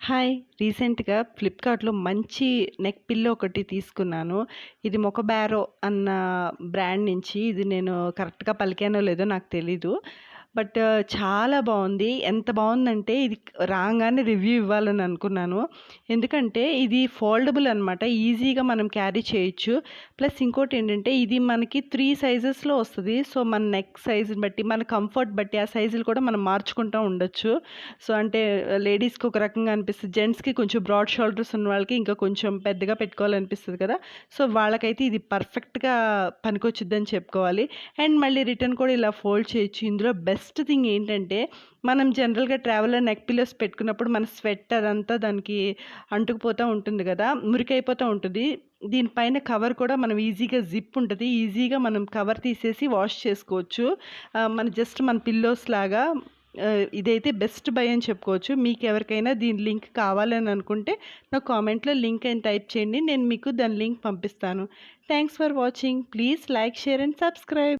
Hi! రీసెంట్‌గా ఫ్లిప్‌కార్ట్‌లో మంచి నెక్ పిల్లో ఒకటి తీసుకున్నాను. ఇది మొకబారో అన్న బ్రాండ్ నుంచి. ఇది నేను కరెక్ట్‌గా పలికానో లేదో నాకు తెలీదు. బట్ చాలా బావుంది. ఎంత బావుందంటే ఇది రాంగానే రివ్యూ ఇవ్వాలని అనుకున్నాను. ఎందుకంటే ఇది ఫోల్డబుల్ అనమాట. ఈజీగా మనం క్యారీ చేయొచ్చు. ప్లస్ ఇంకోటేంటంటే ఇది మనకి 3 సైజెస్‌లో వస్తది. సో, మన నెక్ సైజ్‌ని బట్టి, మన కంఫర్ట్ బట్టి ఆ సైజులు కూడా మనం మార్చుకుంటా ఉండొచ్చు. సో, అంటే లేడీస్‌కి ఒక రకంగా అనిపిస్తది. జెంట్స్‌కి కొంచెం బ్రాడ్ షోల్డర్స్ ఉన్న వాళ్ళకి ఇంకా కొంచెం పెద్దగా పెట్టుకోవాలనిపిస్తది కదా! సో, వాళ్ళకైతే ఇది పర్ఫెక్ట్‌గా పనికొచ్చిద్దని చెప్పుకోవాలి. అండ్ మళ్ళీ రిటర్న్ కూడా ఇలా ఫోల్డ్ చేయొచ్చు. ఇందులో బెస్ట్ థింగ్ ఏంటంటే, మనం జనరల్‌గా ట్రావెల్‌లో నెక్ పిల్లోస్ పెట్టుకున్నప్పుడు మన స్వెట్ అదంతా దానికి అంటుకుపోతా ఉంటుంది గదా! మురికైపోతా ఉంటది. దీని పైన కవర్ కూడా మనం ఈజీగా జిప్ ఉంటది. ఈజీగా మనం కవర్ తీసేసి వాష్ చేసుకోవచ్చు. మన పిల్లోస్ లాగా ఇదైతే బెస్ట్ బై అని చెప్పుకోవచ్చు. మీకెవరికైనా దీని లింక్ కావాలని అనుకుంటే నాకు కామెంట్‌లో లింక్ అని టైప్ చేయండి. నేను మీకు దాని లింక్ పంపిస్తాను. Thanks for watching. Please like, share and subscribe.